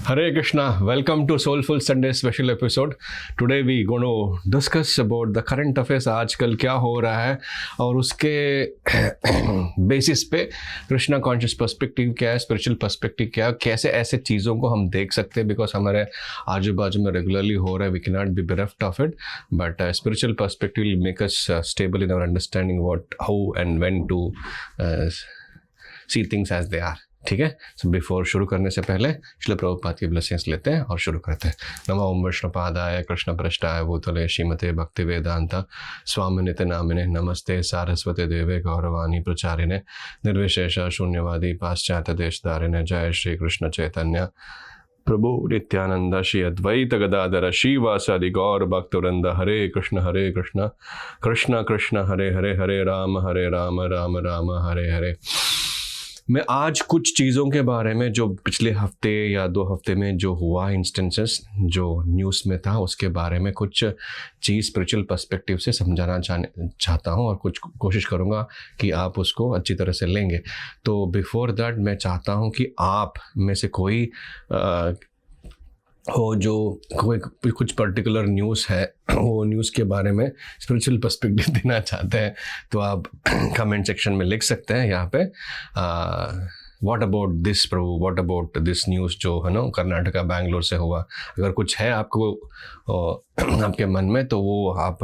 Hare Krishna, welcome to Soulful Sunday special episode. Today we going to discuss about the current affairs, आजकल क्या हो रहा है और उसके बेसिस पे कृष्णा कॉन्शियस पर्सपेक्टिव क्या है, स्पिरिचुअल पर्सपेक्टिव क्या है, कैसे ऐसे चीज़ों को हम देख सकते हैं बिकॉज हमारे आजू बाजू में रेगुलरली हो रहा है. We can not be bereft of it, but spiritual perspective will make us stable in our understanding what, how and when to see things as they are. ठीक है. सो बिफोर शुरू करने से पहले श्रील प्रभुपाद की ब्लेसिंग्स लेते हैं और शुरू करते हैं. नमो ओम विष्णुपादाय कृष्ण पृष्ठाय भूतले श्रीमते भक्ति वेदांता स्वामी नित्य नामिने नमस्ते सारस्वती देवे गौरवाणी प्रचारिणे निर्विशेष शून्यवादी पाश्चात्य देशधारिणे. जय श्री कृष्ण चैतन्य प्रभु नित्यानंद श्री अद्वैत गदाधर श्रीवासादि गौर भक्तवृंद. हरे कृष्ण कृष्ण कृष्ण हरे हरे, हरे राम राम राम हरे हरे. मैं आज कुछ चीज़ों के बारे में जो पिछले हफ्ते या 2 हफ्ते में जो हुआ इंस्टेंसेस जो न्यूज़ में था उसके बारे में कुछ चीज़ स्पिरिचुअल पर्सपेक्टिव से समझाना चाहता हूँ और कुछ कोशिश करूँगा कि आप उसको अच्छी तरह से लेंगे. तो बिफोर दैट मैं चाहता हूँ कि आप में से कोई हो जो कोई कुछ पर्टिकुलर न्यूज़ है वो न्यूज़ के बारे में स्पिरिचुअल पर्सपेक्टिव देना चाहते हैं तो आप कमेंट सेक्शन में लिख सकते हैं यहाँ पे. What about this Prabhu, what about this news जो है ना कर्नाटका बेंगलोर से हुआ. अगर कुछ है आपको आपके मन में तो वो आप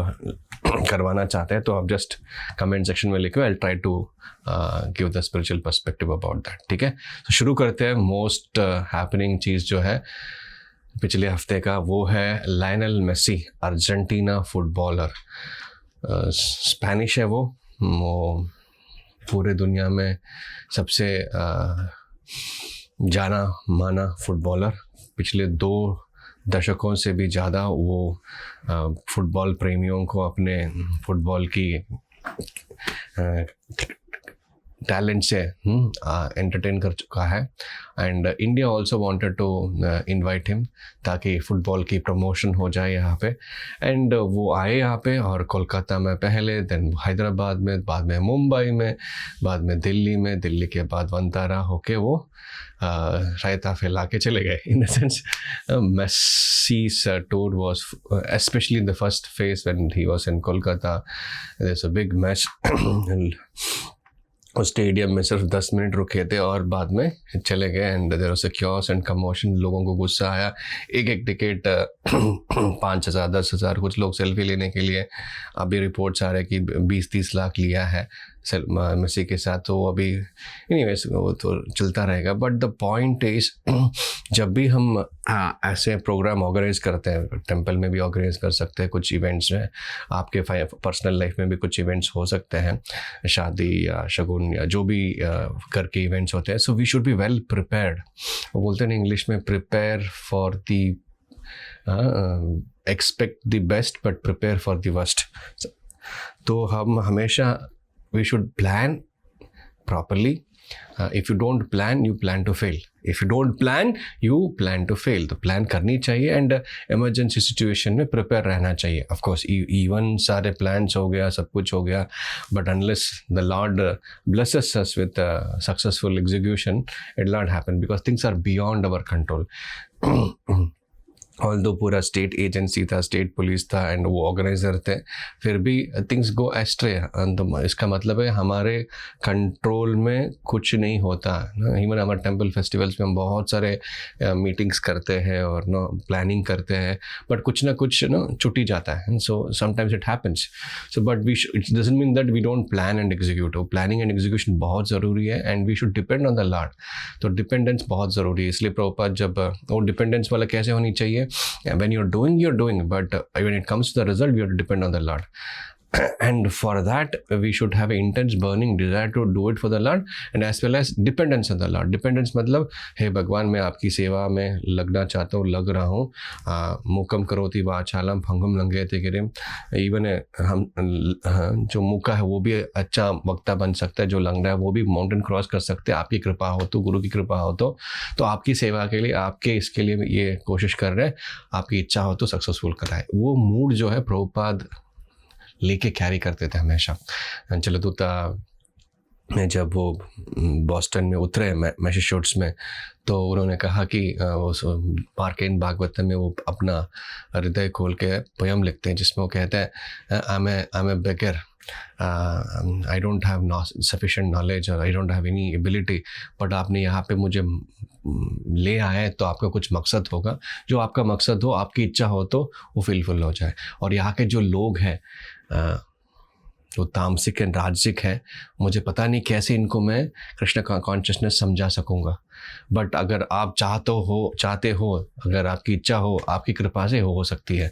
करवाना चाहते हैं तो आप जस्ट कमेंट सेक्शन में लिखो. I will try to give the spiritual perspective about that. ठीक है. तो शुरू करते हैं. मोस्ट हैपनिंग चीज़ जो है पिछले हफ्ते का वो है Lionel Messi, Argentina footballer. Spanish है वो पूरे दुनिया में सबसे जाना माना फुटबॉलर. पिछले 2 दशकों से भी ज़्यादा वो फुटबॉल प्रेमियों को अपने फुटबॉल की टैलेंट से एंटरटेन कर चुका है. And India also wanted to invite him ताकि फ़ुटबॉल की प्रमोशन हो जाए यहाँ पे. एंड वो आए यहाँ पे और कोलकाता में पहले, देन हैदराबाद में, बाद में मुंबई में, बाद में दिल्ली के बाद वंतारा होके वो रायता फैला के चले गए. In the sense Messi's tour was especially in the first phase when he was in Kolkata. There's a big match उस स्टेडियम में सिर्फ 10 मिनट रुके थे और बाद में चले गए. And there was a chaos and commotion. लोगों को गुस्सा आया. एक टिकट 5,000 10,000, कुछ लोग सेल्फी लेने के लिए. अभी रिपोर्ट्स आ रहे हैं कि 20-30 लाख लिया है मेसी के साथ. तो अभी एनीवेज वो तो चलता रहेगा. बट द पॉइंट इज जब भी हम ऐसे प्रोग्राम ऑर्गेनाइज करते हैं, टेंपल में भी ऑर्गेनाइज कर सकते हैं कुछ इवेंट्स में, आपके पर्सनल लाइफ में भी कुछ इवेंट्स हो सकते हैं, शादी या शगुन या जो भी घर के इवेंट्स होते हैं. So we should be well prepared. वो बोलते हैं इंग्लिश में prepare for the expect the best but prepare for the worst. तो हम हमेशा we should plan properly. If you don't plan, you plan to fail. If you don't plan, you plan to fail. तो plan करनी चाहिए and emergency situation में prepare रहना चाहिए. Of course, even सारे plans हो गया, सब कुछ हो गया, but unless the Lord blesses us with successful execution, it will not happen because things are beyond our control. Although पूरा स्टेट एजेंसी था, स्टेट पुलिस था एंड वो ऑर्गेनाइजर थे, फिर भी थिंग्स गो एस्ट्रे. इसका मतलब है हमारे कंट्रोल में कुछ नहीं होता ना. इवन हमारे टेंपल फेस्टिवल्स में हम बहुत सारे मीटिंग्स करते हैं और नो प्लानिंग करते हैं, बट कुछ ना कुछ छुट्टी जाता है. So sometimes it happens. So but it doesn't mean that we don't plan and execute. Planning and execution बहुत ज़रूरी है and we should depend on the lord. तो डिपेंडेंस बहुत ज़रूरी है. इसलिए प्रभुपाद जब वो डिपेंडेंस वाला कैसे होनी चाहिए, when you're doing, but when it comes to the result, we have to depend on the Lord. And for that we should have an intense burning desire to do it for the Lord and as well as dependence on the Lord. Dependence मतलब हे भगवान मैं आपकी सेवा में लगना चाहता हूँ, लग रहा हूँ. मुकम करोति वाचालम भंगम लंघयते गिरिम. इवन हम जो मुका है वो भी अच्छा वक्ता बन सकता है, जो लंग रहा है वो भी माउंटेन क्रॉस कर सकते हैं. आपकी कृपा हो तो, गुरु की कृपा हो तो आपकी सेवा के लिए, आपके इसके लिए ये कोशिश कर रहे हैं, आपकी इच्छा हो तो सक्सेसफुल कराए. वो मूड जो है प्रभुपाद लेके कैरी करते थे हमेशा. चलो तो में जब वो बॉस्टन में उतरे मैसाचुसेट्स में, तो उन्होंने कहा कि वो मार्केन भागवतम में वो अपना हृदय खोल के पोयम लिखते हैं जिसमें वो कहते हैं I am a beggar, I don't have sufficient knowledge और I don't have any ability, but आपने यहाँ पे मुझे ले आए तो आपका कुछ मकसद होगा, जो आपका मकसद हो, आपकी इच्छा हो तो वो फुलफिल हो जाए। और यहाँ के जो लोग हैं वो तामसिक एंड राजसिक है, मुझे पता नहीं कैसे इनको मैं कृष्ण का कॉन्शियसनेस समझा सकूँगा, बट अगर आप चाहते हो, अगर आपकी इच्छा हो, आपकी कृपा से हो सकती है।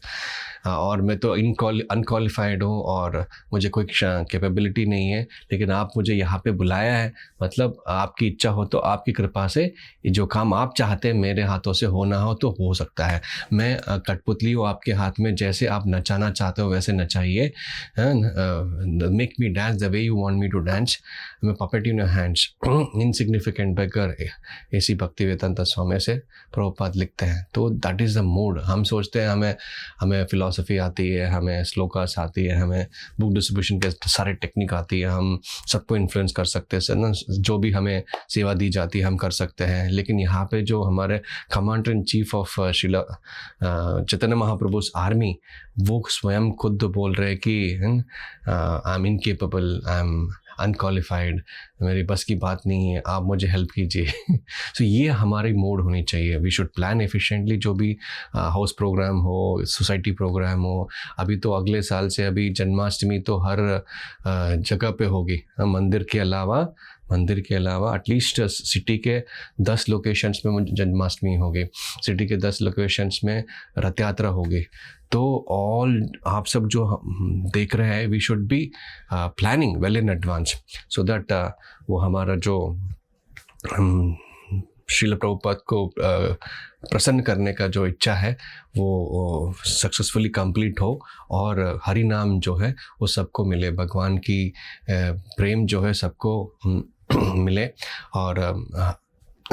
और मैं तो अनक्वालिफाइड हूँ और मुझे कोई कैपेबिलिटी नहीं है, लेकिन आप मुझे यहाँ पे बुलाया है, मतलब आपकी इच्छा हो तो आपकी कृपा से जो काम आप चाहते हैं मेरे हाथों से होना हो तो हो सकता है। मैं कठपुतली हूँ आपके हाथ में, जैसे आप नचाना चाहते हो वैसे नचाइए, make me dance the way you want me to dance, मैं puppet in your hands, insignificant beggar, ऐसी भक्ति वेदांता स्वामी से प्रभुपाद लिखते हैं। तो दैट इज़ द मूड। हम सोचते हैं हमें फिलॉसफी आती है, हमें श्लोकास आती है, हमें बुक डिस्ट्रीब्यूशन के सारे टेक्निक आती है, हम सबको इन्फ्लुएंस कर सकते हैं ना, जो भी हमें सेवा दी जाती है हम कर सकते हैं। लेकिन यहाँ पे जो हमारे commander in chief of Srila Chaitanya Mahaprabhu's army, वो स्वयं खुद बोल रहे कि I am incapable, I am unqualified, मेरी बस की बात नहीं है, आप मुझे हेल्प कीजिए। सो ये हमारी मोड होनी चाहिए। वी शुड प्लान एफिशिएंटली, जो भी हाउस प्रोग्राम हो, सोसाइटी प्रोग्राम हो। अभी तो अगले साल से अभी जन्माष्टमी तो हर जगह पे होगी, मंदिर के अलावा एटलीस्ट सिटी के 10 लोकेशंस में जन्माष्टमी होगी, सिटी के 10 लोकेशंस में रथ यात्रा होगी। तो आप सब जो देख रहे हैं, we should be planning well in advance, so that वो हमारा जो श्रील प्रभुपाद को प्रसन्न करने का जो इच्छा है वो सक्सेसफुली कंप्लीट हो, और हरि नाम जो है वो सबको मिले, भगवान की प्रेम जो है सबको मिले, और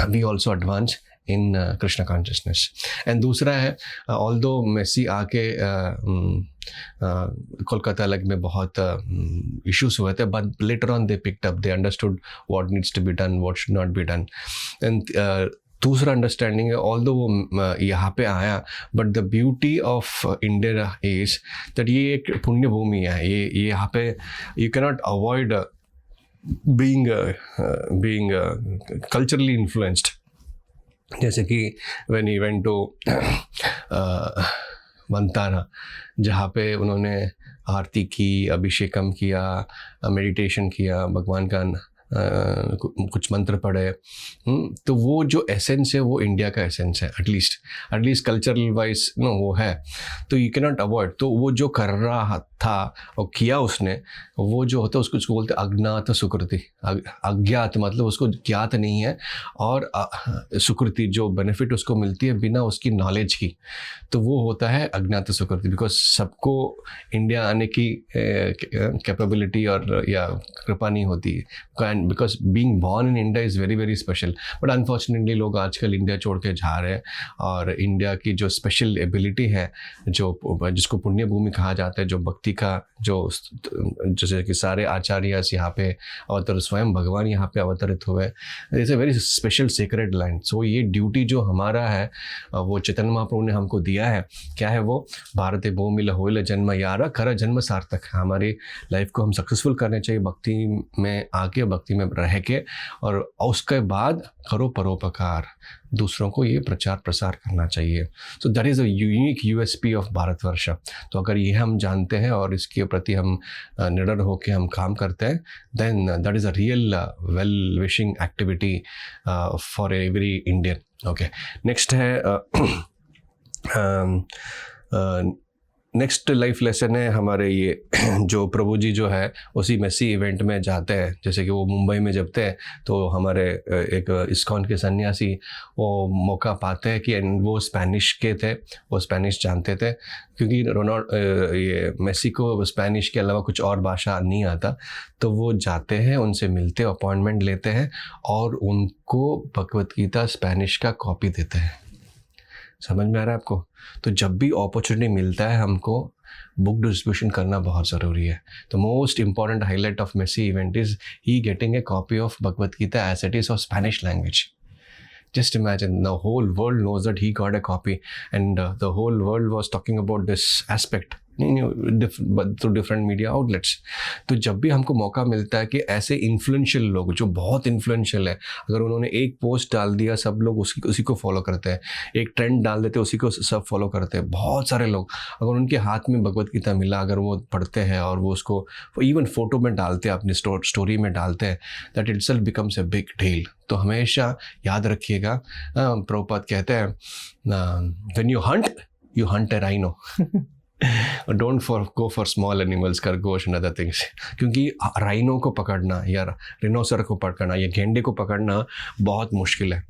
we also advance in Krishna consciousness. And दूसरा है, ऑल्दो मेसी आके कोलकाता अलग में बहुत इश्यूज हुए थे, but later on they picked up, they understood what needs to be done, what should not be done. And दूसरा अंडरस्टैंडिंग है, ऑल्दो वो यहाँ पे आया, but the beauty of India is that ये एक पुण्य भूमि है, ये यहाँ पे you cannot avoid being culturally influenced। जैसे कि when he went to Vantara, जहाँ पे उन्होंने आरती की, अभिषेकम किया, मेडिटेशन किया, भगवान का कुछ मंत्र पढ़े, तो वो जो एसेंस है वो इंडिया का एसेंस है, एटलीस्ट कल्चरल वाइज नो वो है, तो यू कैन नॉट अवॉइड। तो वो जो कर रहा था और किया उसने, वो जो होता है उसको बोलते हैं अज्ञात सुकृति। अज्ञात मतलब उसको ज्ञात नहीं है, और सुकृति जो बेनिफिट उसको मिलती है बिना उसकी नॉलेज की, तो वो होता है अज्ञात सुकृति। बिकॉज सबको इंडिया आने की कैपेबिलिटी और या कृपा नहीं होती, because being born in India is very very special. But unfortunately लोग आजकल इंडिया छोड़ के जा रहे हैं, और इंडिया की जो स्पेशल एबिलिटी है, जिसको पुण्य भूमि कहा जाता है, जो भक्ति का जो जैसे कि सारे आचार्य यहाँ पे अवतर, स्वयं भगवान यहाँ पे अवतरित हुए, it's a very special secret land. So ये ड्यूटी जो हमारा है वो चैतन्य महाप्रभु ने हमको दिया है। क्या है वो? भारते भूमिल होइल जन्म यारा कर जन्म सार्थक। हमारी लाइफ को हम सक्सेसफुल करने चाहिए भक्ति में आके, भक्ति में रह के, और उसके बाद करो परोपकार, दूसरों को ये प्रचार प्रसार करना चाहिए। So that is a unique USP of Bharatvarsh. तो अगर ये हम जानते हैं और इसके प्रति हम निडर होकर हम काम करते हैं, then that is a real well wishing activity for every Indian. Okay, next है नेक्स्ट लाइफ लेसन है हमारे ये जो प्रभु जी जो है उसी मेसी इवेंट में जाते हैं। जैसे कि वो मुंबई में जब थे तो हमारे एक इस्कॉन के सन्यासी वो मौका पाते हैं कि वो स्पेनिश के थे, वो स्पेनिश जानते थे, क्योंकि ये मेसी को स्पेनिश के अलावा कुछ और भाषा नहीं आता। तो वो जाते हैं, उनसे मिलते, अपॉइंटमेंट लेते हैं और उनको भगवत गीता स्पेनिश का कॉपी देते हैं। समझ में आ रहा है आपको? तो जब भी अपॉर्चुनिटी मिलता है हमको बुक डिस्ट्रीब्यूशन करना बहुत ज़रूरी है. The most important highlight of Messi event is he getting a copy of Bhagavad Gita as it is of Spanish language. Just imagine, the whole world knows that he got a copy, and the whole world was talking about this aspect through different media outlets. तो जब भी हमको मौका मिलता है कि ऐसे influential लोग जो बहुत इन्फ्लुएंशियल है, अगर उन्होंने एक पोस्ट डाल दिया सब लोग उसी को फॉलो करते हैं, एक ट्रेंड डाल देते हैं उसी को सब फॉलो करते हैं. बहुत सारे लोग अगर उनके हाथ में भगवद गीता मिला, अगर वो पढ़ते हैं और वो उसको इवन फोटो में डालते हैं, अपनी स्टोरी में डालते हैं, that itself becomes a big deal. तो हमेशा याद रखिएगा, प्रभुपाद कहते हैं, when you Hunt A rhino, don't go for small animals, खरगोश एंड अदर थिंग्स. क्योंकि राइनो को पकड़ना या रिनोसर को पकड़ना या गेंडे को पकड़ना बहुत मुश्किल है.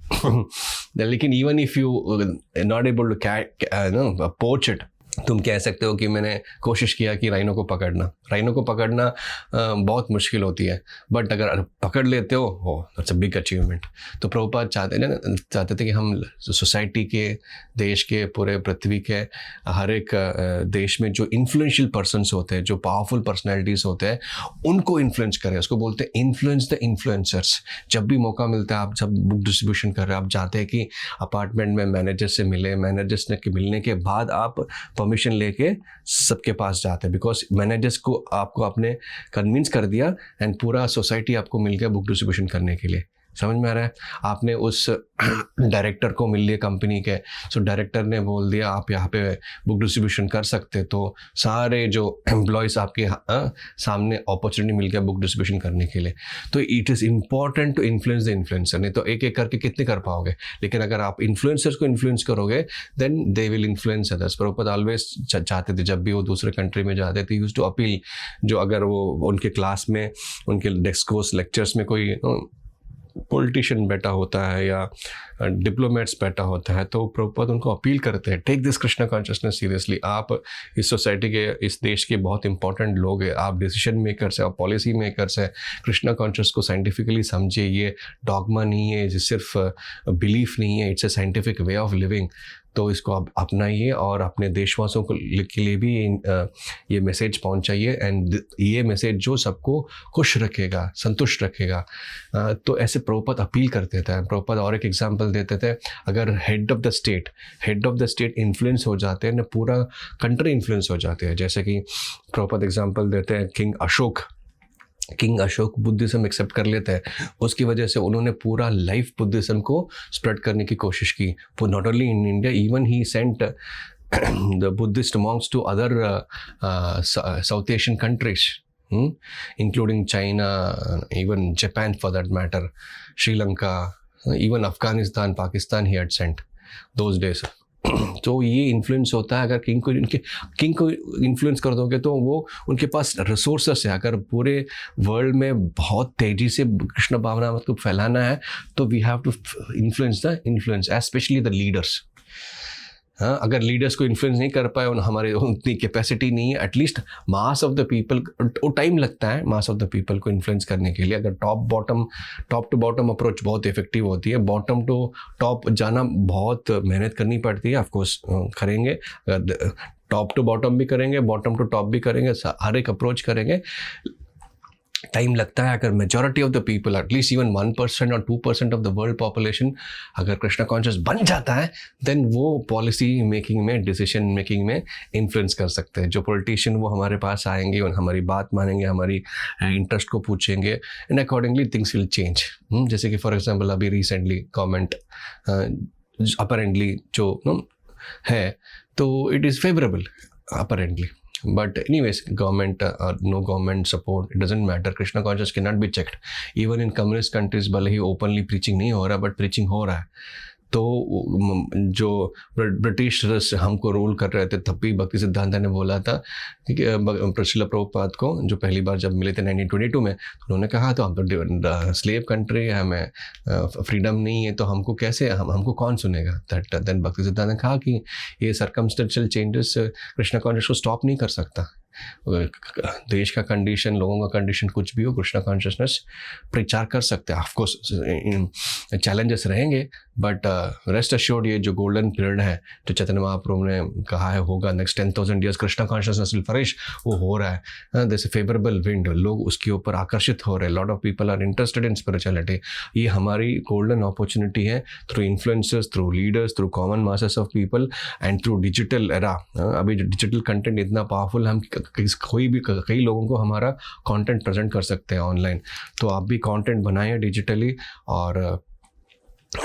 लेकिन even if you not able to poach it, तुम कह सकते हो कि मैंने कोशिश किया कि राइनो को पकड़ना बहुत मुश्किल होती है, बट अगर पकड़ लेते हो दैट्स अ बिग अचीवमेंट. तो प्रभुपाद चाहते थे कि हम सोसाइटी के, देश के, पूरे पृथ्वी के हर एक देश में जो इन्फ्लुएंशियल पर्सन्स होते हैं, जो पावरफुल पर्सनैलिटीज़ होते हैं, उनको इन्फ्लुएंस करें. उसको बोलते हैं इन्फ्लुएंस द इन्फ्लुएंसर्स. जब भी मौका मिलता है, आप जब बुक डिस्ट्रीब्यूशन कर रहे हैं, आप चाहते हैं कि अपार्टमेंट में मैनेजर से मिले, मैनेजर्स से मिलने के बाद आप परमिशन लेके सबके पास जाते हैं, बिकॉज मैनेजर्स को आपको आपने कन्विंस कर दिया एंड पूरा सोसाइटी आपको मिल गया बुक डिस्ट्रीब्यूशन करने के लिए. समझ में आ रहा है? आपने उस डायरेक्टर को मिल लिया कंपनी के, सो डायरेक्टर ने बोल दिया आप यहाँ पे बुक डिस्ट्रीब्यूशन कर सकते, तो सारे जो एम्प्लॉयज़ आपके सामने अपॉर्चुनिटी मिल गया बुक डिस्ट्रीब्यूशन करने के लिए. तो it is important to influence the influencer. नहीं तो एक एक करके कितने कर पाओगे, लेकिन अगर आप इन्फ्लुएंसर्स को इन्फ्लुएंस करोगे then they will influence others. Prabhupada always चाहते थे, जब भी वो दूसरे कंट्री में जाते थे, यूज्ड टू अपील, जो अगर वो उनके क्लास में, उनके डिस्कोर्स लेक्चर्स में कोई पॉलिटिशियन बैठा होता है या डिप्लोमेट्स बैठा होता है, तो प्रभुपाद उनको अपील करते हैं, take this Krishna consciousness seriously. आप इस सोसाइटी के, इस देश के बहुत इंपॉर्टेंट लोग हैं, आप डिसीजन मेकर्स हैं, आप पॉलिसी मेकर्स हैं. कृष्णा कॉन्शियस को साइंटिफिकली समझिए. ये डॉगमा नहीं है, ये सिर्फ बिलीफ नहीं है, it's a scientific way of living. तो इसको आप अपनाइए और अपने देशवासियों को के लिए भी ये मैसेज पहुंचाइए, एंड ये मैसेज जो सबको खुश रखेगा, संतुष्ट रखेगा. तो ऐसे प्रभुपाद अपील करते थे. प्रभुपाद और एक एग्जांपल देते थे, अगर head of the state influence हो जाते हैं ना, पूरा कंट्री इन्फ्लुएंस हो जाते हैं. जैसे कि प्रभुपाद एग्जांपल देते हैं, किंग अशोक बुद्धिज़्म एक्सेप्ट कर लेते हैं. उसकी वजह से उन्होंने पूरा लाइफ बुद्धिज़्म को स्प्रेड करने की कोशिश की. Not only in India, even he sent the Buddhist monks to other South Asian countries, including China, even Japan for that matter, Sri Lanka, even Afghanistan, Pakistan he had sent those days. तो ये influence होता है. अगर king को influence कर दोगे तो वो उनके पास रिसोर्सेस है. अगर पूरे वर्ल्ड में बहुत तेज़ी से कृष्ण भावना को फैलाना है, तो we have to influence especially the leaders. हाँ, अगर लीडर्स को इन्फ्लुएंस नहीं कर पाए, हमारे उतनी कैपेसिटी नहीं है, at least mass of the people, वो टाइम लगता है मास ऑफ द पीपल को इन्फ्लुएंस करने के लिए. अगर टॉप टू बॉटम अप्रोच बहुत इफेक्टिव होती है, बॉटम टू टॉप जाना बहुत मेहनत करनी पड़ती है. ऑफकोर्स करेंगे, अगर टॉप टू बॉटम भी करेंगे, बॉटम टू टॉप भी करेंगे, हर एक अप्रोच करेंगे, टाइम लगता है. अगर majority of the people, at least even 1% और 2% ऑफ द वर्ल्ड पॉपुलेशन अगर कृष्णा कॉन्शियस बन जाता है, देन वो पॉलिसी मेकिंग में, डिसीजन मेकिंग में इन्फ्लुएंस कर सकते हैं. जो पॉलिटिशियन वो हमारे पास आएंगे और हमारी बात मानेंगे, हमारी इंटरेस्ट को पूछेंगे, and accordingly things will change. जैसे कि फॉर एग्जाम्पल अभी रिसेंटली गवर्नमेंट अपरेंटली जो है, तो it is favourable apparently. But anyways, government or no government support, it doesn't matter. Krishna consciousness cannot be checked. Even in communist countries, भले ही openly preaching नहीं हो रहा, but preaching हो रहा है. तो जो ब्रिटिश हमको रूल कर रहे थे, तब भी भक्ति सिद्धांत ने बोला था कि श्रील प्रभुपाद को जो पहली बार जब मिले थे 1922 में, उन्होंने कहा तो हम तो स्लेव कंट्री है, हमें फ्रीडम नहीं है, तो हमको कैसे, हमको कौन सुनेगा. देन भक्ति सिद्धांत ने कहा कि ये सर्कमस्टेंशियल चेंजेस कृष्णा कॉन्शियस को स्टॉप नहीं कर सकता. देश का कंडीशन, लोगों का कंडीशन कुछ भी हो, कृष्णा कॉन्शियसनेस प्रचार कर सकते हैं। ऑफकोर्स चैलेंजेस रहेंगे, बट रेस्ट अश्योर्ड ये जो गोल्डन पीरियड है जो चैतन्य महाप्रभु ने कहा है होगा next 10,000 years, Krishna consciousness will flourish, वो हो रहा है। जैसे फेवरेबल विंड, लोग उसके ऊपर आकर्षित हो रहे हैं, lot of people are interested in spirituality. ये हमारी गोल्डन अपॉर्चुनिटी है through influencers, through leaders, through common masses of people and through digital era. अभी जो डिजिटल कंटेंट इतना पावरफुल, हम कई लोगों को हमारा कंटेंट प्रेजेंट कर सकते हैं ऑनलाइन। तो आप भी कंटेंट बनाइए डिजिटली और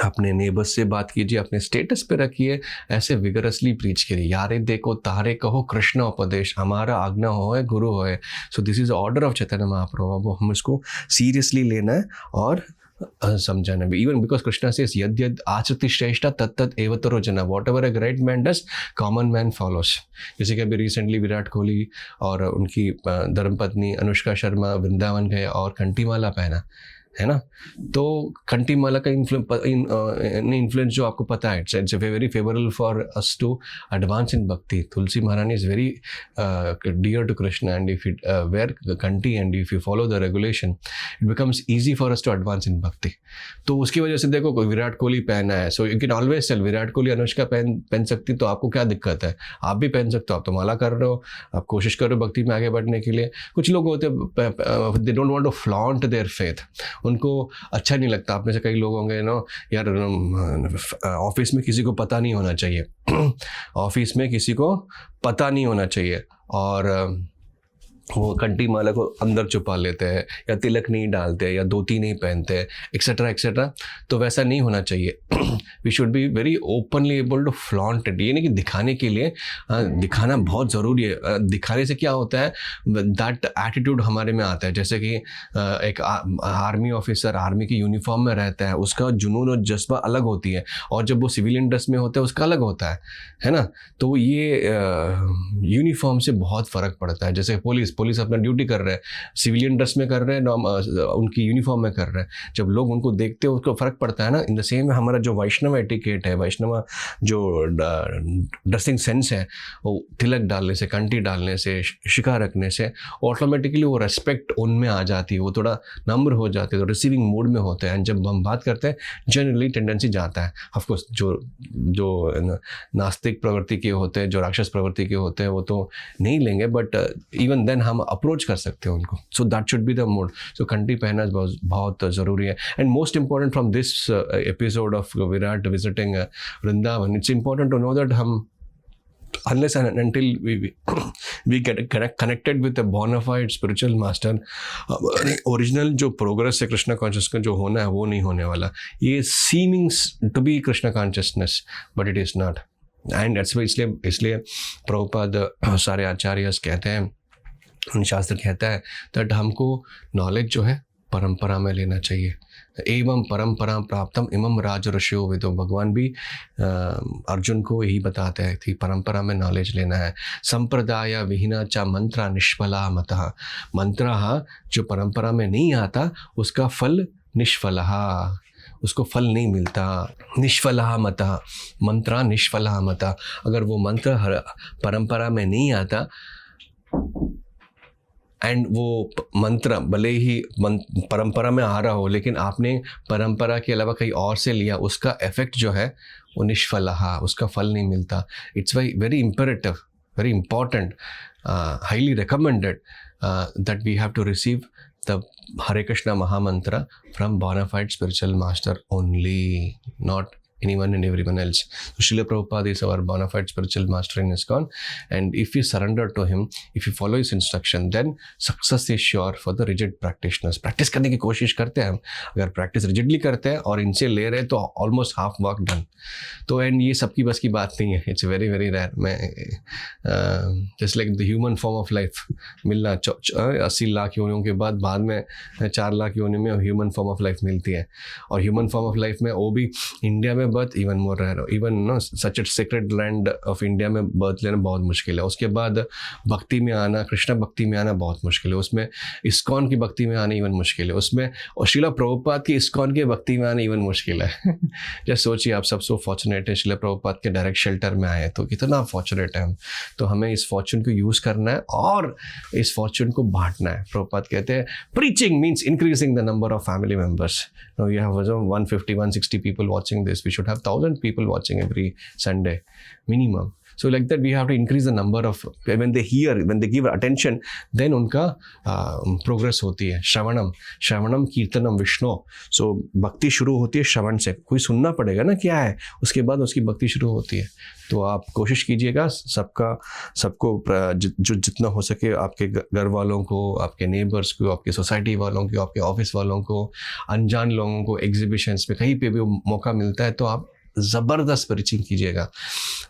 अपने नेबर्स से बात कीजिए, अपने स्टेटस पे रखिए, ऐसे विगरसली प्रीच करिए। यारे देखो तारे कहो कृष्ण उपदेश, हमारा आज्ञा होए गुरु होए। So this is order of Chaitanya Mahaprabhu. वो हम इसको सीरियसली लेना है और समझाना भी। इवन बिकॉज कृष्णा से यद यद आचरति श्रेष्ठा तत्त एवतरो जना, what ever a great man does common man follows. जैसे कि अभी रिसेंटली विराट कोहली और उनकी धर्मपत्नी अनुष्का शर्मा वृंदावन गए और कंठीमाला पहना, है ना। तो कंठीमाला का इन्फ्लुएंस जो आपको पता है, it's very favourable for us to advance in bhakti. Tulsi Maharani is very dear to Krishna and if you wear kanthi and if you follow the regulation it becomes easy for us to advance in bhakti. तो उसकी वजह से देखो कोई विराट कोहली पहना है, so you can always tell Virat Kohli Anushka पहन सकती, तो आपको क्या दिक्कत है, आप भी पहन सकते हो। आप तो माला कर रहे हो, आप कोशिश कर रहे हो भक्ति में आगे बढ़ने के लिए। कुछ लोग होते हैं they don't want to flaunt their faith, उनको अच्छा नहीं लगता। आप में से कई लोग होंगे नो यार, ऑफिस में किसी को पता नहीं होना चाहिए ऑफिस में किसी को पता नहीं होना चाहिए, और वो कंठी माला को अंदर छुपा लेते हैं, या तिलक नहीं डालते हैं, या धोती नहीं पहनते हैं, एक्सेट्रा एक्सेट्रा। तो वैसा नहीं होना चाहिए। We should be very openly able to flaunt it. ये नहीं कि दिखाने के लिए, दिखाना बहुत ज़रूरी है। दिखाने से क्या होता है, दैट एटीट्यूड हमारे में आता है। जैसे कि एक आर्मी ऑफिसर आर्मी की यूनिफॉर्म में रहता है, उसका जुनून और जज्बा अलग होती है, और जब वो सिविलियन ड्रेस में होता है उसका अलग होता है ना। तो ये यूनिफॉर्म से बहुत फ़र्क पड़ता है। जैसे पुलिस अपना ड्यूटी कर रहे हैं, सिविलियन ड्रेस में कर रहे हैं, उनकी यूनिफॉर्म में कर रहे हैं, जब लोग उनको देखते हैं उसको फ़र्क पड़ता है ना। इन द सेम हमारा जो वैष्णव एटिकेट है, वैष्णव जो ड्रेसिंग सेंस है, वो तिलक डालने से, कंठी डालने से, शिखा रखने से ऑटोमेटिकली वो रेस्पेक्ट उनमें आ जाती है, वो थोड़ा नम्र हो जाते हैं, तो रिसीविंग मूड में होते हैं। जब हम बात करते हैं जनरली टेंडेंसी जाता है। ऑफकोर्स जो नास्तिक प्रवृत्ति के होते हैं, जो राक्षस प्रवृत्ति के होते हैं, वो तो नहीं लेंगे, बट इवन देन हम अप्रोच कर सकते हैं उनको। So that should be the mode. So कंठी पहनना बहुत ज़रूरी है। And most important from this episode of Virat visiting Vrindavan, it's important to know that हम unless and until we get connected with a bona fide spiritual master, original जो progress है Krishna conscious का जो होना है वो नहीं होने वाला। ये seems to be Krishna consciousness but it is not. And that's इसलिए प्रभुपाद सारे आचार्यस कहते हैं, शास्त्र कहता है दैट हमको नॉलेज जो है परंपरा में लेना चाहिए। एवं परंपरा प्राप्तम इमम राज ऋषियो विदो। भगवान भी अर्जुन को यही बताते हैं कि परंपरा में नॉलेज लेना है। संप्रदाय विहीना चा मंत्रा निष्फला मतः। मंत्रा जो परंपरा में नहीं आता उसका फल निष्फला, उसको फल नहीं मिलता। निष्फला मता, मंत्रा निष्फला मता। अगर वो मंत्र परंपरा में नहीं आता एंड वो मंत्र भले ही परंपरा में आ रहा हो, लेकिन आपने परंपरा के अलावा कहीं और से लिया, उसका इफेक्ट जो है वो निष्फला, उसका फल नहीं मिलता। It's very imperative, very important, highly recommended that we have to receive the Hare Krishna Mahamantra from bona fide spiritual master only, not anyone and everyone else. So Srila Prabhupada is our bona fide spiritual master in ISKCON, and if you surrender to him, if you follow his instruction, then success is sure for the rigid practitioners. Practice करने की कोशिश करते हैं हम, अगर practice rigidly करते हैं और इनसे ले रहे हैं तो ऑलमोस्ट हाफ वर्क डन। तो एंड ये सबकी बस की बात नहीं है, इट्स वेरी वेरी रेयर। मैं just like the human form of life मिलना 80 लाख योनियों के बाद में 4 लाख योनियों में ह्यूमन फॉर्म ऑफ लाइफ मिलती है। और ह्यूमन फॉर्म ऑफ लाइफ में वो भी इंडिया में में बर्थ इवन मोर रह रहा हो, even no such a sacred land of India में बर्थ लेना बहुत मुश्किल है। उसके बाद भक्ति में आना, कृष्णा भक्ति में आना बहुत मुश्किल है, उसमें इस्कॉन की भक्ति में आना इवन मुश्किल है, उसमें और शिला प्रभुपाद की इस्कॉन की भक्ति में आना इवन मुश्किल है। जैसे सोचिए आप सब सो फॉर्चुनेट है, शिला प्रभुपाद के डायरेक्ट शेल्टर में आए, तो कितना फॉर्चुनेट है हम। तो हमें इस फॉर्चून को यूज़ करना है और इस फॉर्चून को बांटना है। प्रभुपाद कहते हैं preaching means increasing the number of family members. No you have 150-160 people watching this, we should have 1,000 people watching every Sunday minimum. So like that we have to increase the number of, when they hear, when they give attention, then उनका progress होती है। श्रवणम कीर्तनम विष्णु। सो भक्ति शुरू होती है श्रवण से, कोई सुनना पड़ेगा ना क्या है, उसके बाद उसकी भक्ति शुरू होती है। तो आप कोशिश कीजिएगा सबको जो जितना हो सके आपके घर वालों को, आपके नेबर्स को, आपके सोसाइटी वालों को, आपके ऑफिस वालों को, अनजान लोगों को, एग्जीबिशंस में कहीं पे भी मौका मिलता है तो आप ज़बरदस्त प्रीचिंग कीजिएगा।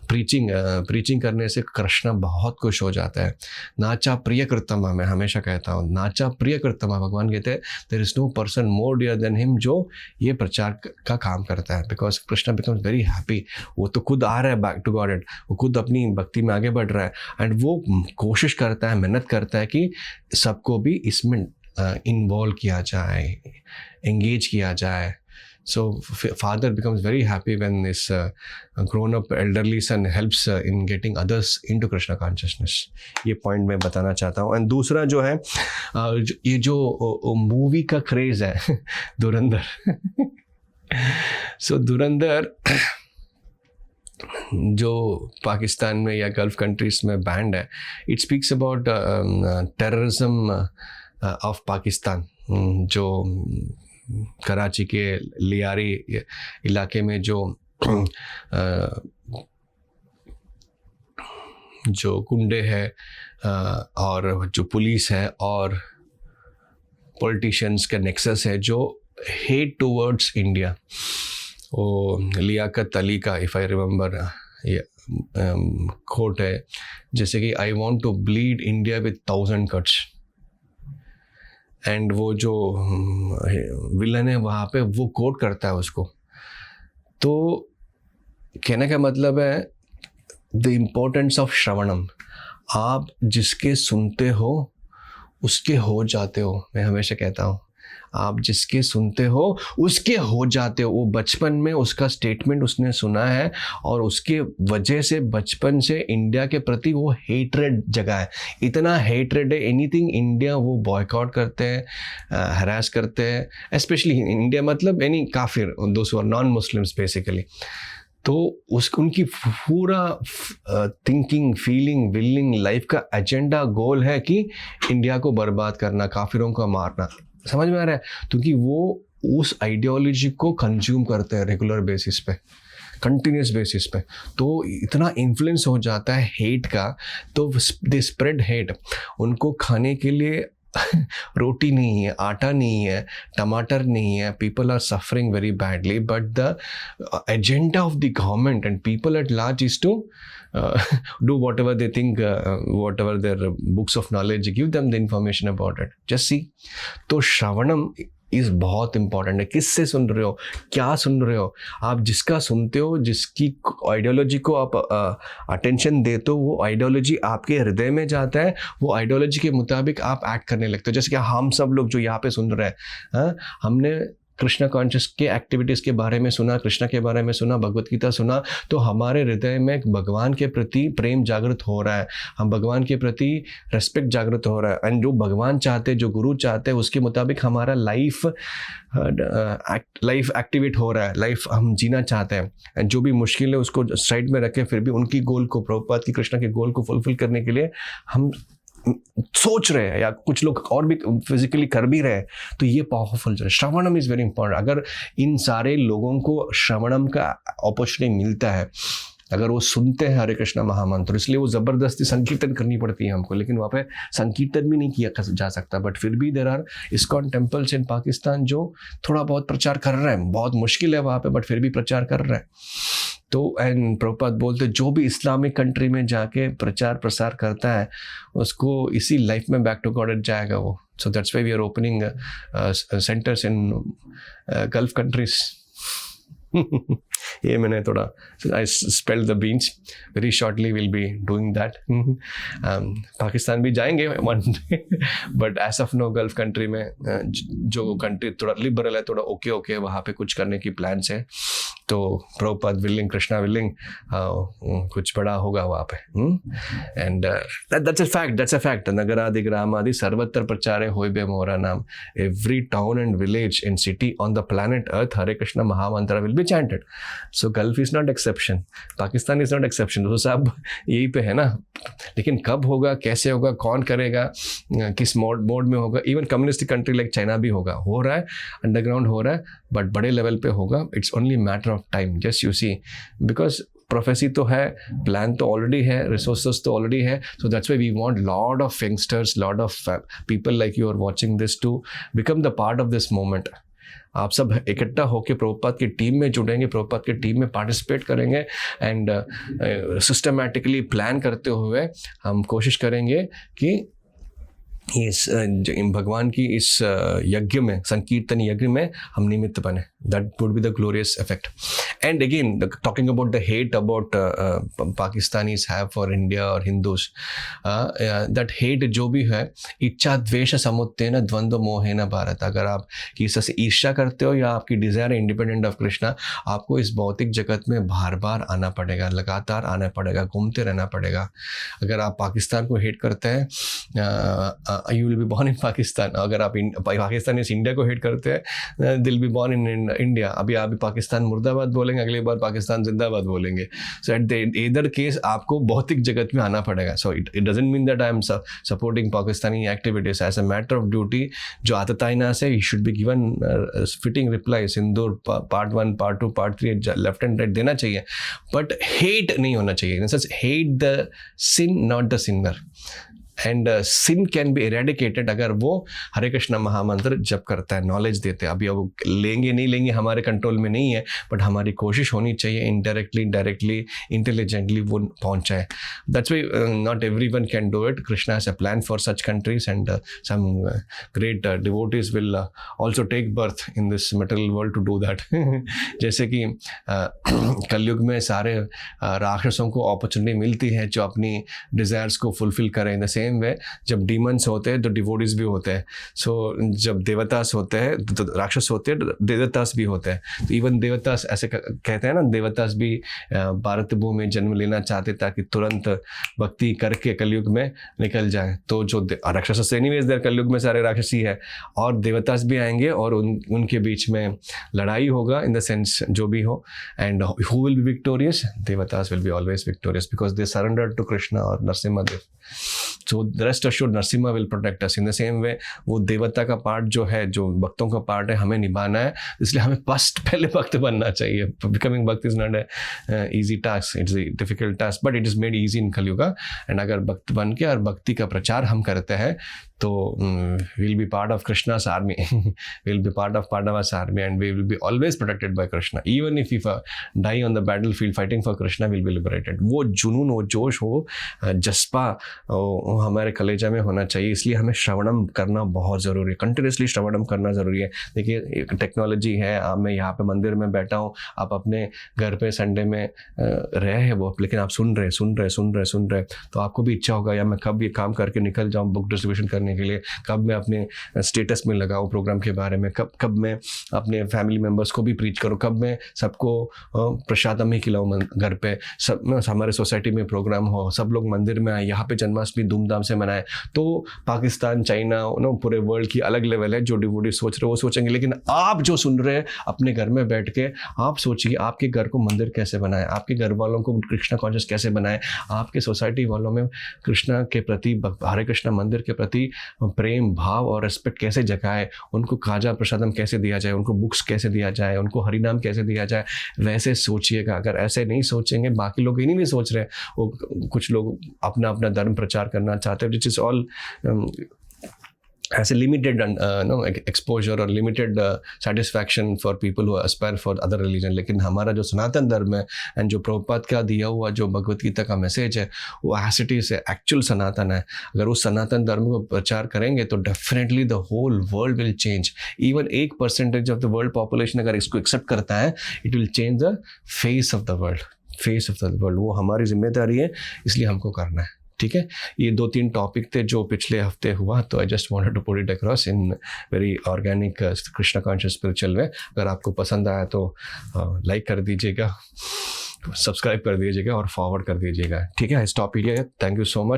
प्रीचिंग करने से कृष्ण बहुत खुश हो जाता है। नाचा प्रिय कृतमा, मैं हमेशा कहता हूँ, नाचा प्रिय कृतमा, भगवान कहते हैं there is no person more dear than him जो ये प्रचार का काम करता है, because Krishna becomes very happy. वो तो खुद आ रहा है बैक टू गॉड, वो खुद अपनी भक्ति में आगे बढ़ रहा है एंड वो कोशिश करता है, मेहनत करता है कि सबको भी इसमें इन्वॉल्व किया जाए, एंगेज किया जाए। So father becomes very happy when his grown-up elderly son helps in getting others into Krishna consciousness. ये पॉइंट मैं बताना चाहता हूँ। एंड दूसरा जो है ये जो मूवी का क्रेज़ है धुरंधर। सो धुरंधर जो पाकिस्तान में या गल्फ कंट्रीज में बैंड है, it speaks about terrorism of Pakistan. जो कराची के लियारी इलाके में जो गुंडे हैं और जो पुलिस है और पॉलिटिशियंस का नेक्सस है जो हेट टुवर्ड्स इंडिया। वो लियाकत अली का, इफ़ आई रिमेंबर, कोट है जैसे कि I want to bleed India with 1000 cuts. And वो जो विलन है वहाँ पे वो कोट करता है उसको। तो कहने का मतलब है द इम्पोर्टेंस ऑफ श्रवणम। आप जिसके सुनते हो उसके हो जाते हो। मैं हमेशा कहता हूँ आप जिसके सुनते हो उसके हो जाते हो। वो बचपन में उसका स्टेटमेंट उसने सुना है और उसके वजह से बचपन से इंडिया के प्रति वो हेट्रेड जगा है, इतना हेट्रेड है। एनीथिंग इंडिया वो बॉयकॉट करते हैं, हरास करते हैं, स्पेशली इंडिया मतलब एनी काफिर, those who are non Muslims basically. तो उनकी पूरा थिंकिंग, फीलिंग, विलिंग, लाइफ का एजेंडा, गोल है कि इंडिया को बर्बाद करना, काफिरों को मारना। समझ में आ रहा है? क्योंकि वो उस आइडियोलॉजी को कंज्यूम करते हैं रेगुलर बेसिस पे, कंटिन्यूस बेसिस पे। तो इतना इन्फ्लुएंस हो जाता है हेट का, तो दे स्प्रेड हेट। उनको खाने के लिए रोटी नहीं है, आटा नहीं है, टमाटर नहीं है, people are suffering very badly, but the agenda of the government and people at large is to do whatever they think, whatever their books of knowledge, give them the information about it. Just see. तो श्रवणम is बहुत important है। किससे सुन रहे हो, क्या सुन रहे हो? आप जिसका सुनते हो, जिसकी आइडियोलॉजी को आप अटेंशन देते हो, वो आइडियोलॉजी आपके हृदय में जाता है, वो आइडियोलॉजी के मुताबिक आप एक्ट करने लगते हो। जैसे कि हम सब लोग जो यहाँ पे सुन रहे हैं, हमने कृष्णा कॉन्शियस के एक्टिविटीज़ के बारे में सुना, कृष्णा के बारे में सुना, भगवत गीता सुना, तो हमारे हृदय में भगवान के प्रति प्रेम जागृत हो रहा है, हम भगवान के प्रति रेस्पेक्ट जागृत हो रहा है। एंड जो भगवान चाहते, जो गुरु चाहते हैं, उसके मुताबिक हमारा लाइफ एक्टिवेट हो रहा है, लाइफ हम जीना चाहते हैं। एंड जो भी मुश्किल है उसको साइड में रखें, फिर भी उनकी गोल को, प्रभुपाद की कृष्णा के गोल को फुलफिल करने के लिए हम सोच रहे हैं, या कुछ लोग और भी फिजिकली कर भी रहे हैं। तो ये पावरफुल है। श्रवणम इज़ वेरी इंपॉर्टेंट। अगर इन सारे लोगों को श्रवणम का अपॉर्चुनिटी मिलता है, अगर वो सुनते हैं हरे कृष्णा महामंत्र, इसलिए वो ज़बरदस्ती संकीर्तन करनी पड़ती है हमको, लेकिन वहाँ पे संकीर्तन भी नहीं किया जा सकता। बट फिर भी there are ISKCON temples in Pakistan जो थोड़ा बहुत प्रचार कर रहे हैं। बहुत मुश्किल है वहाँ पे, बट फिर भी प्रचार कर रहे हैं। तो एंड प्रभुपाद बोलते जो भी इस्लामिक कंट्री में जाके प्रचार प्रसार करता है उसको इसी लाइफ में बैक टू गॉड जाएगा वो। So that's why we are opening centres in Gulf countries. ये मैंने थोड़ा I spell the beans very shortly, will be doing that. Pakistan भी जाएंगे one day, but as of no Gulf country में जो country थोड़ा लिबरल है, थोड़ा ओके वहाँ पे कुछ करने की प्लान्स है। तो प्रभुपाद विलिंग, कृष्णा विलिंग, कुछ बड़ा होगा वहाँ पे। And that's a fact. नगरादि ग्रामादि सर्वत्र प्रचारे होइबे मोरा नाम। Every town and village in city on the planet Earth Hare Krishna mahamantra will be chanted. So Gulf is not exception, Pakistan is not exception. तो सब यही पे है ना। लेकिन कब होगा, कैसे होगा, कौन करेगा, किस मोड में होगा। Even communistic country like China भी होगा, हो रहा है, अंडरग्राउंड हो रहा है, बट बड़े लेवल पे होगा। It's only matter of time, just you see, because prophecy तो है, प्लान तो ऑलरेडी है, रिसोर्सेज तो ऑलरेडी है। So that's why we want lot of youngsters, lot of people like you are watching this to become the part of this moment. आप सब इकट्ठा होकर प्रभुपाद की टीम में जुड़ेंगे, प्रभुपाद की टीम में पार्टिसिपेट करेंगे एंड सिस्टमैटिकली प्लान करते हुए हम कोशिश करेंगे कि इस भगवान की इस यज्ञ में, संकीर्तन यज्ञ में हम निमित्त बने। That would be the glorious effect. And again talking about the hate about Pakistanis have for India और हिंदूज, दैट हेट जो भी है, इच्छा द्वेष समुत्तेन द्वंद्व मोहेन भारत। अगर आप किसी से ईर्ष्या करते हो या आपकी डिज़ायर है इंडिपेंडेंट ऑफ कृष्णा, आपको इस भौतिक जगत में बार बार आना पड़ेगा, लगातार आना पड़ेगा, घूमते रहना पड़ेगा। अगर आप पाकिस्तान को हेट करते हैं, you will be born in Pakistan. अगर आप पाकिस्तान इस इंडिया को हेट करते हैं, दिल बी बॉर्न इन इंडिया। अभी आप पाकिस्तान मुर्दाबाद बोलेंगे, अगली बार पाकिस्तान जिंदाबाद बोलेंगे। So at the either case आपको भौतिक जगत में आना पड़ेगा। So it doesn't mean that I am supporting Pakistani activities. As a matter of duty, जो आतताइना से ही should be given fitting reply. Sindoor part 1, part 2, part 3 left and right देना चाहिए, बट हेट नहीं होना चाहिए। In sense hate the sin, not the sinner. And sin can be eradicated अगर वो हरे कृष्णा महामंत्र जप करता है, नॉलेज देते हैं। अभी अब लेंगे नहीं लेंगे हमारे कंट्रोल में नहीं है, बट हमारी कोशिश होनी चाहिए इनडायरेक्टली, डायरेक्टली, इंटेलिजेंटली वो पहुंचाए। That's why not everyone can do it. Krishna has a plan for such countries and some great devotees will also take birth in this material world to do that. जैसे कि कलयुग में सारे राक्षसों को opportunity मिलती है जो अपनी डिज़ायर्स को फुलफिल करें। इन द सेम वे जब डीमंस होते हैं तो डिवोटीज भी होते हैं। सो जब देवतास होते हैं तो राक्षस होते हैं, देवतास भी होते हैं। तो इवन देवतास ऐसे कहते हैं ना, देवतास भी भारत भूमि में जन्म लेना चाहते ताकि तुरंत भक्ति करके कलयुग में निकल जाए। तो जो राक्षस एनीवेज देयर, कलयुग में सारे राक्षसी है और देवतास भी आएंगे और उनके बीच में लड़ाई होगा इन द सेंस जो भी हो। And who will be victorious? देवतास will be always victorious because they surrender to Krishna और नरसिम्हा देव। So the rest assured Narasimha will protect us. In the same way, वो देवता का पार्ट जो है, जो भक्तों का पार्ट है, हमें निभाना है। इसलिए हमें फर्स्ट पहले भक्त बनना चाहिए। Becoming भक्त is not a easy task. It's a difficult task, but it is made easy in Kali-yuga. And अगर भक्त बन के और भक्ति का प्रचार हम करते हैं तो we'll be part of Krishna's army. We'll be part of Pandava's army and we will be always protected by Krishna. Even if we die on the battlefield fighting for Krishna, we'll be liberated. वो जुनून, वो जोश, वो जज्बा हमारे कलेजा में होना चाहिए। इसलिए हमें श्रवणम करना बहुत ज़रूरी है, कंटिन्यूसली श्रवणम करना ज़रूरी है। देखिए टेक्नोलॉजी है, मैं यहाँ पे मंदिर में बैठा हूँ, आप अपने घर पे संडे में रहे हैं वो, लेकिन आप सुन रहे, तो आपको भी इच्छा होगा या मैं कब ये काम करके निकल जाऊँ बुक डिस्ट्रीब्यूशन करने के लिए, कब मैं अपने स्टेटस में लगाऊँ प्रोग्राम के बारे में, कब मैं अपने फैमिली मेम्बर्स को भी प्रीच करूँ, कब मैं सबको प्रसादम ही खिलाऊँ घर पे, सब हमारे सोसाइटी में प्रोग्राम हो, सब लोग मंदिर में आए, यहाँ पे जन्माष्टमी धूमधाम से मनाए। तो पाकिस्तान, चाइना, पूरे वर्ल्ड की अलग लेवल है। जो डिवोटी सोच रहे वो सोचेंगे, लेकिन आप जो सुन रहे हैं अपने घर में बैठ के आप सोचिए, आपके घर को मंदिर कैसे बनाए, आपके घर वालों को कृष्णा कॉन्शियस कैसे बनाए, आपके सोसाइटी वालों में कृष्णा के प्रति, हरे कृष्णा मंदिर के प्रति प्रेम भाव और रिस्पेक्ट कैसे जगाए, उनको खाजा प्रसादम कैसे दिया जाए, उनको बुक्स कैसे दिया जाए, उनको हरिनाम कैसे दिया जाए, वैसे सोचिएगा। अगर ऐसे नहीं सोचेंगे, बाकी लोग इन्हीं नहीं सोच रहे, वो कुछ लोग अपना अपना धर्म प्रचार करना चाहते हैं, which is all has a limited exposure or limited satisfaction for people who aspire for other religion. लेकिन हमारा जो सनातन धर्म है एंड जो प्रभुपाद का दिया हुआ जो भगवत गीता का मैसेज है वो as it is actual Sanatan है. अगर उस सनातन धर्म को प्रचार करेंगे तो definitely the whole world will change. Even 1% of the world population अगर इसको एक्सेप्ट करता है, it will change the face of the world. वो हमारी जिम्मेदारी है, इसलिए हमको करना है. ठीक है, ये 2-3 टॉपिक थे जो पिछले हफ्ते हुआ, तो I just wanted to put it across in very organic Krishna conscious spiritual way. अगर आपको पसंद आया तो लाइक कर दीजिएगा, सब्सक्राइब कर दीजिएगा और फॉरवर्ड कर दीजिएगा. ठीक है, stop hear. Thank you so much.